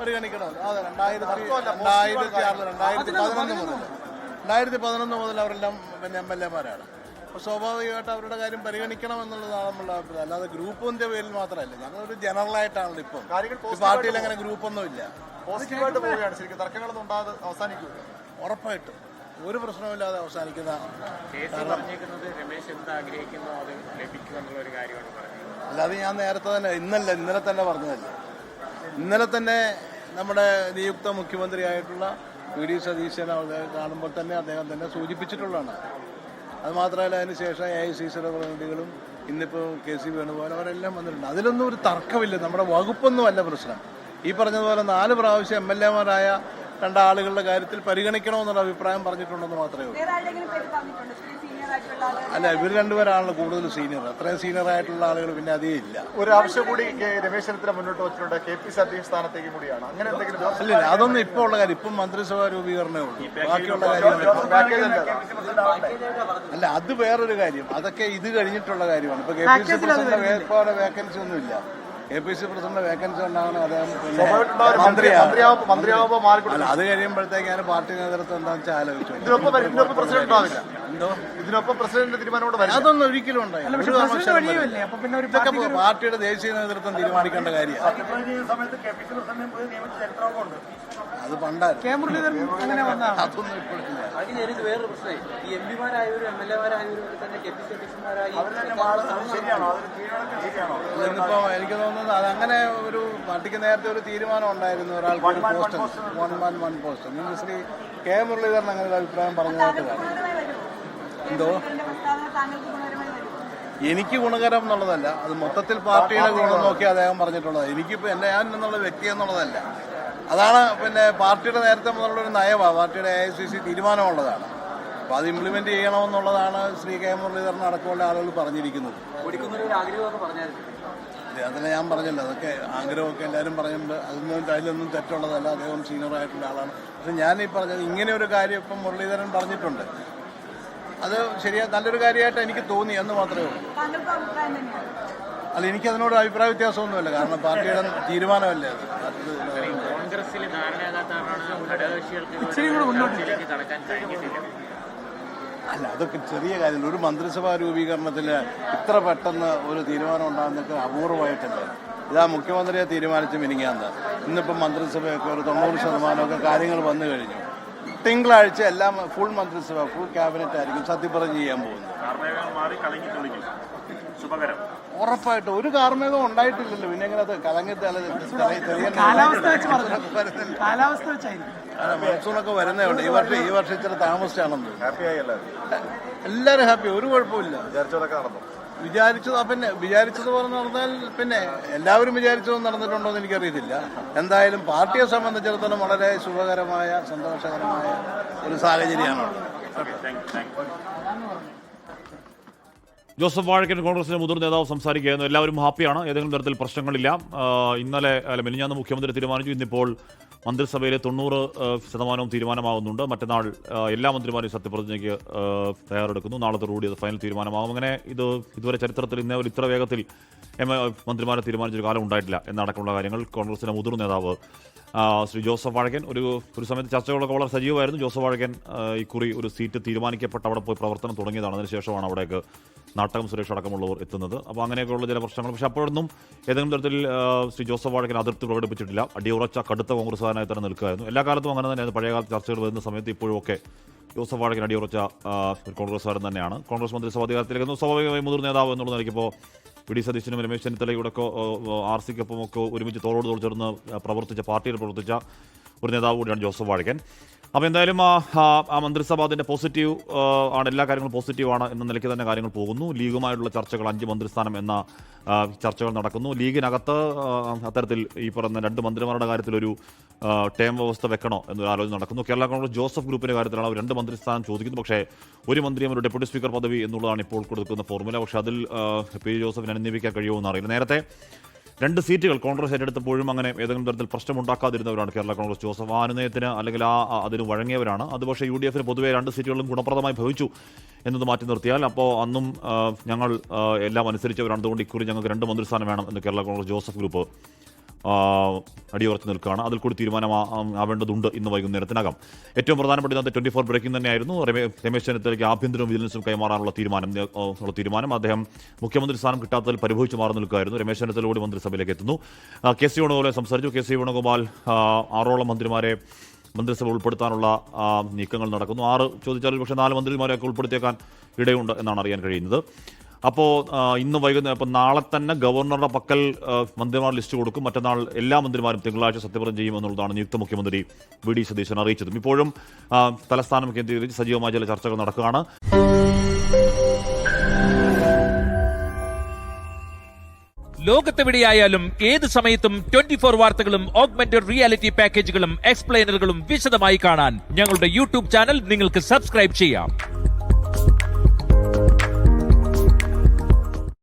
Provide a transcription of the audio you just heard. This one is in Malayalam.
പരിഗണിക്കണം. അതെ, 2011 മുതൽ അവരെല്ലാം പിന്നെ MLA-മാരാണ്. അപ്പോൾ സ്വാഭാവികമായിട്ട് അവരുടെ കാര്യം പരിഗണിക്കണം എന്നുള്ളതാണ് നമ്മളുടെ അഭിപ്രായം. അല്ലാതെ ഗ്രൂപ്പിന്റെ പേരിൽ മാത്രമല്ല, ഞങ്ങളൊരു ജനറലായിട്ടാണല്ലോ ഇപ്പം. പാർട്ടിയിൽ അങ്ങനെ ഗ്രൂപ്പൊന്നും ഇല്ല. ഉറപ്പായിട്ടും ഒരു പ്രശ്നമില്ലാതെ അവസാനിക്കുന്ന. അല്ലാതെ ഞാൻ നേരത്തെ തന്നെ ഇന്നലെ തന്നെ പറഞ്ഞതല്ലേ. ഇന്നലെ തന്നെ നമ്മുടെ നിയുക്ത മുഖ്യമന്ത്രിയായിട്ടുള്ള VD സതീശനെ കാണുമ്പോൾ തന്നെ അദ്ദേഹം തന്നെ സൂചിപ്പിച്ചിട്ടുള്ളതാണ്. അത് മാത്രമല്ല, അതിനുശേഷം AICCയുടെ പ്രതിനിധികളും ഇന്നിപ്പോൾ KC വേണുഗോപാൽ അവരെല്ലാം വന്നിട്ടുണ്ട്. അതിലൊന്നും ഒരു തർക്കമില്ല. നമ്മുടെ വകുപ്പൊന്നുമല്ല പ്രശ്നം. ഈ പറഞ്ഞതുപോലെ 4 പ്രാവശ്യം MLA-മാരായ രണ്ടാളുകളുടെ കാര്യത്തിൽ പരിഗണിക്കണമെന്നുള്ള അഭിപ്രായം പറഞ്ഞിട്ടുണ്ടെന്ന് മാത്രമേ ഉള്ളൂ. അല്ല, ഇവർ രണ്ടുപേരാണല്ലോ കൂടുതൽ സീനിയർ. അത്രയും സീനിയർ ആയിട്ടുള്ള ആളുകൾ പിന്നെ അധികം ഇല്ല. ഒരു ആവശ്യം കൂടി രമേശ് ചെന്നിത്തല മുന്നോട്ട് വെച്ചിട്ടുണ്ട്, KPCC അധ്യക്ഷ സ്ഥാനത്തേക്ക് കൂടിയാണ്. അങ്ങനെ എന്തെങ്കിലും അല്ല, അതൊന്നും ഇപ്പോൾ ഉള്ള കാര്യം. ഇപ്പം മന്ത്രിസഭാ രൂപീകരണമേ ഉള്ളൂ. ബാക്കിയുള്ള കാര്യങ്ങൾ അല്ല, അത് വേറൊരു കാര്യം. അതൊക്കെ ഇത് കഴിഞ്ഞിട്ടുള്ള കാര്യമാണ്. ഇപ്പൊ KPCC പ്രസിഡന്റ് വേക്കൻസി ഒന്നുമില്ല. KPCC പ്രസിഡന്റ് വേക്കൻസി ഉണ്ടാകണം. അദ്ദേഹം മന്ത്രിയാവുമ്പോൾ അത് കഴിയുമ്പോഴത്തേക്ക് ഞാൻ പാർട്ടി നേതൃത്വം എന്താണെന്ന് വെച്ചാൽ ആലോചിച്ചു. ഇതിനൊപ്പം പ്രസിഡന്റ് തീരുമാനം അതൊന്നും ഒരിക്കലും ഉണ്ടായില്ല. പാർട്ടിയുടെ ദേശീയ നേതൃത്വം തീരുമാനിക്കേണ്ട കാര്യമാണ്. അത് പണ്ടായിരുന്നു. അതൊന്നും ഇപ്പോഴില്ല. ഇന്നിപ്പോ എനിക്ക് തോന്നുന്നത് അതങ്ങനെ ഒരു പാർട്ടിക്ക് നേരത്തെ ഒരു തീരുമാനം ഉണ്ടായിരുന്നു. ഒരാൾക്ക് ഒരു post, 1 man 1 post. Shri K. Muraleedharan അങ്ങനെ ഒരു അഭിപ്രായം പറഞ്ഞതായിട്ട് കാണും. എന്തോ എനിക്ക് ഗുണകരം എന്നുള്ളതല്ല, അത് മൊത്തത്തിൽ പാർട്ടിയുടെ ഗുണം നോക്കി അദ്ദേഹം പറഞ്ഞിട്ടുള്ളത്. എനിക്കിപ്പോൾ ഞാൻ എന്നുള്ള വ്യക്തി എന്നുള്ളതല്ല. അതാണ് പിന്നെ പാർട്ടിയുടെ നേരത്തെ മുതലുള്ളൊരു നയമാണ്. പാർട്ടിയുടെ AICC തീരുമാനമുള്ളതാണ്. അപ്പോൾ അത് ഇംപ്ലിമെന്റ് ചെയ്യണമെന്നുള്ളതാണ് ശ്രീ K. മുരളീധരൻ അടക്കമുള്ള ആളുകൾ പറഞ്ഞിരിക്കുന്നത്. അതിനെ ഞാൻ പറഞ്ഞല്ലോ, അതൊക്കെ ആഗ്രഹമൊക്കെ എല്ലാവരും പറയുന്നുണ്ട്. അതിലൊന്നും തെറ്റുള്ളതല്ല. അദ്ദേഹം സീനിയർ ആയിട്ടുള്ള ആളാണ്. പക്ഷെ ഞാൻ ഈ പറഞ്ഞത് ഇങ്ങനെ ഒരു കാര്യം ഇപ്പം മുരളീധരൻ പറഞ്ഞിട്ടുണ്ട്. അത് ശരിയാ, നല്ലൊരു കാര്യമായിട്ട് എനിക്ക് തോന്നി എന്ന് മാത്രമേ ഉള്ളൂ. അല്ല, എനിക്കതിനോട് അഭിപ്രായ വ്യത്യാസമൊന്നുമില്ല. കാരണം പാർട്ടിയുടെ തീരുമാനമല്ലേ അത്. അല്ല, അതൊക്കെ ചെറിയ കാര്യം. ഒരു മന്ത്രിസഭാ രൂപീകരണത്തിൽ ഇത്ര പെട്ടെന്ന് ഒരു തീരുമാനം ഉണ്ടാകുന്നൊക്കെ അപൂർവമായിട്ടല്ലേ. ഇതാ മുഖ്യമന്ത്രിയെ തീരുമാനിച്ച് മിനിങ്ങാന്ന്. ഇന്നിപ്പം മന്ത്രിസഭയൊക്കെ ഒരു 90% കാര്യങ്ങൾ വന്നു കഴിഞ്ഞു. തിങ്കളാഴ്ച എല്ലാം ഫുൾ മന്ത്രിസഭ, ഫുൾ ക്യാബിനറ്റ് ആയിരിക്കും സത്യപ്രതിജ്ഞ ചെയ്യാൻ പോകുന്നത്. ഉറപ്പായിട്ടും ഒരു കാർമേഘം ഉണ്ടായിട്ടില്ലല്ലോ. പിന്നെ എങ്ങനെ അത് കലങ്ങി മൺസൂണൊക്കെ വരുന്നതുകൊണ്ട് ഈ വർഷം ഇച്ചിരി താമസിച്ചാണെന്ന്. എല്ലാവരും ഹാപ്പി, ഒരു കുഴപ്പമില്ല. വിചാരിച്ചതുപോലെ നടന്നാൽ പിന്നെ എല്ലാവരും വിചാരിച്ചതും നടന്നിട്ടുണ്ടോ എന്ന് എനിക്കറിയത്തില്ല. എന്തായാലും പാർട്ടിയെ സംബന്ധിച്ചിടത്തോളം വളരെ ശുഭകരമായ സന്തോഷകരമായ ഒരു സാഹചര്യമാണുള്ളത്. ജോസഫ് വാഴക്കൻ കോൺഗ്രസിന്റെ മുതിർന്ന നേതാവ് സംസാരിക്കുകയായിരുന്നു. എല്ലാവരും ഹാപ്പിയാണ്, ഏതെങ്കിലും തരത്തിൽ പ്രശ്നങ്ങളില്ല. മെലിഞ്ഞാന്ന് മുഖ്യമന്ത്രി തീരുമാനിച്ചു. ഇന്നിപ്പോൾ മന്ത്രിസഭയിലെ 90% തീരുമാനമാകുന്നുണ്ട്. മറ്റന്നാൾ എല്ലാ മന്ത്രിമാരെയും സത്യപ്രതിജ്ഞയ്ക്ക് തയ്യാറെടുക്കുന്നു. നാളത്തെ കൂടി അത് ഫൈനൽ തീരുമാനമാകും. അങ്ങനെ ഇതുവരെ ചരിത്രത്തിൽ ഇത്ര വേഗത്തിൽ മന്ത്രിമാരെ തീരുമാനിച്ചൊരു കാലം ഉണ്ടായിട്ടില്ല എന്നടക്കമുള്ള കാര്യങ്ങൾ കോൺഗ്രസിന്റെ മുതിർന്ന നേതാവ് ശ്രീ ജോസഫ് വാഴക്കൻ. ഒരു സമയത്ത് ചർച്ചകളൊക്കെ വളരെ സജീവമായിരുന്നു. ജോസഫ് വാഴക്കൻ ഇക്കുറി ഒരു സീറ്റ് തീരുമാനിക്കപ്പെട്ട് അവിടെ പോയി പ്രവർത്തനം തുടങ്ങിയതാണ്. അതിനുശേഷമാണ് അവിടേക്ക് നാട്ടകം സുരേഷ് അടക്കമുള്ളവർ എത്തുന്നത്. അപ്പോൾ അങ്ങനെയൊക്കെയുള്ള ചില പ്രശ്നങ്ങൾ. പക്ഷേ അപ്പോഴൊന്നും ഏതെങ്കിലും തരത്തിൽ ശ്രീ ജോസഫ് വാഴക്കൻ അതിർത്തി പ്രകടിപ്പിച്ചിട്ടില്ല. അടിയുറച്ച കടുത്ത കോൺഗ്രസ്സുകാരനായി തന്നെ നിൽക്കുകയായിരുന്നു. എല്ലാ കാലത്തും അങ്ങനെ തന്നെയായിരുന്നു. പഴയകാല ചർച്ചകൾ വരുന്ന സമയത്ത് ഇപ്പോഴും ഒക്കെ ജോസഫ് വാഴക്കൻ അടിയുറച്ച ഒരു കോൺഗ്രസ്സുകാരൻ തന്നെയാണ്. കോൺഗ്രസ് മന്ത്രിസഭ അധികാരത്തിലേക്ക് സ്വാഭാവികമായി മുതിർന്ന നേതാവ് എന്നുള്ള നിലയ്ക്കിപ്പോൾ VD സതീശനും രമേശ് ചെന്നിത്തലയോടൊക്കെ RC-ക്കൊപ്പം ഒക്കെ ഒരുമിച്ച് തോളോട് തോൾ ചേർന്ന് പാർട്ടിയിൽ പ്രവർത്തിച്ച ഒരു നേതാവ് കൂടിയാണ് ജോസഫ് വാഴക്കൻ. അപ്പോൾ എന്തായാലും ആ മന്ത്രിസഭ അതിൻ്റെ പോസിറ്റീവ് ആണ്, എല്ലാ കാര്യങ്ങളും പോസിറ്റീവാണ് എന്ന നിലയ്ക്ക് തന്നെ കാര്യങ്ങൾ പോകുന്നു. ലീഗുമായിട്ടുള്ള ചർച്ചകൾ 5 മന്ത്രിസ്ഥാനം എന്ന ചർച്ചകൾ നടക്കുന്നു. ലീഗിനകത്ത് അത്തരത്തിൽ ഈ പറയുന്ന 2 മന്ത്രിമാരുടെ കാര്യത്തിലൊരു ടേം വ്യവസ്ഥ വെക്കണോ എന്നൊരു ആലോചന നടക്കുന്നു. കേരള കോൺഗ്രസ് ജോസഫ് ഗ്രൂപ്പിൻ്റെ കാര്യത്തിലാണ് 2 മന്ത്രിസ്ഥാനം ചോദിക്കുന്നത്. പക്ഷേ ഒരു മന്ത്രിയും ഒരു ഡെപ്യൂട്ടി സ്പീക്കർ പദവി എന്നുള്ളതാണ് ഇപ്പോൾ കൊടുക്കുന്ന ഫോർമുല. പക്ഷേ അതിൽ P. ജോസഫിനെ അന്വേഷിക്കാൻ കഴിയുമോ അറിയില്ല. നേരത്തെ 2 സീറ്റുകൾ കോൺഗ്രസ് ഏറ്റെടുത്തപ്പോഴും അങ്ങനെ ഏതെങ്കിലും തരത്തിൽ പ്രശ്നമുണ്ടാക്കാതിരുന്നവരാണ് കേരള കോൺഗ്രസ്. ജോസഫ് അനുനയത്തിന് അല്ലെങ്കിൽ അതിന് വഴങ്ങിയവരാണ്. അത് പക്ഷേ UDF പൊതുവെ 2 സീറ്റുകളും ഗുണപ്രദമായി ഭവിച്ചു എന്നത് മാറ്റി നിർത്തിയാൽ അപ്പോൾ അന്നും ഞങ്ങൾ എല്ലാം അനുസരിച്ചവരാണ്. അതുകൊണ്ട് ഇക്കുറി ഞങ്ങൾക്ക് 2 മന്ത്രിസ്ഥാനം വേണം എന്ന് കേരള കോൺഗ്രസ് ജോസഫ് ഗ്രൂപ്പ് അടിയുറച്ച് നിൽക്കുകയാണ്. അതിൽ കൂടി തീരുമാനമാവേണ്ടതുണ്ട് ഇന്ന് വൈകുന്നേരത്തിനകം. ഏറ്റവും പ്രധാനപ്പെട്ട ഇന്നത്തെ 24 ബ്രേക്കിംഗ് തന്നെയായിരുന്നു രമേശ് ചെന്നിത്തലയ്ക്ക് ആഭ്യന്തരവും വിജിലൻസും കൈമാറാനുള്ള തീരുമാനം. അദ്ദേഹം മുഖ്യമന്ത്രി സ്ഥാനം കിട്ടാത്തതിൽ പരിഭവിച്ച് മാറി നിൽക്കുകയായിരുന്നു. രമേശ് ചെന്നിത്തല കൂടി മന്ത്രിസഭയിലേക്ക് എത്തുന്നു. കെ സി വേണുഗോപാൽ സംസാരിച്ചു. കെ സി വേണുഗോപാൽ 6ഓളം മന്ത്രിമാരെ മന്ത്രിസഭ ഉൾപ്പെടുത്താനുള്ള നീക്കങ്ങൾ നടക്കുന്നു. 6 ചോദിച്ചാൽ പക്ഷേ 4 മന്ത്രിമാരെയൊക്കെ ഉൾപ്പെടുത്തിയേക്കാൻ ഇടയുണ്ട് എന്നാണ് അറിയാൻ കഴിയുന്നത്. അപ്പോൾ ഇന്ന് വൈകുന്നേരം അപ്പം നാളെ തന്നെ ഗവർണറുടെ പക്കൽ മന്ത്രിമാർ ലിസ്റ്റ് കൊടുക്കും. മറ്റന്നാൾ എല്ലാ മന്ത്രിമാരും തിങ്കളാഴ്ച സത്യപ്രതിജ്ഞ ചെയ്യുമെന്നുള്ളതാണ് നിയുക്ത മുഖ്യമന്ത്രി വി.ഡി. സതീശൻ അറിയിച്ചതും. ഇപ്പോഴും തലസ്ഥാനം കേന്ദ്രീകരിച്ച് സജീവമായ ചില ചർച്ചകൾ നടക്കുകയാണ്. ലോകത്തെവിടെയായാലും ഏത് സമയത്തും 24 വാർത്തകളും ഓഗ്മെന്റഡ് റിയാലിറ്റി പാക്കേജുകളും എക്സ്പ്ലെയിനറുകളും വിശദമായി കാണാൻ ഞങ്ങളുടെ യൂട്യൂബ് ചാനൽ നിങ്ങൾക്ക് സബ്സ്ക്രൈബ് ചെയ്യാം.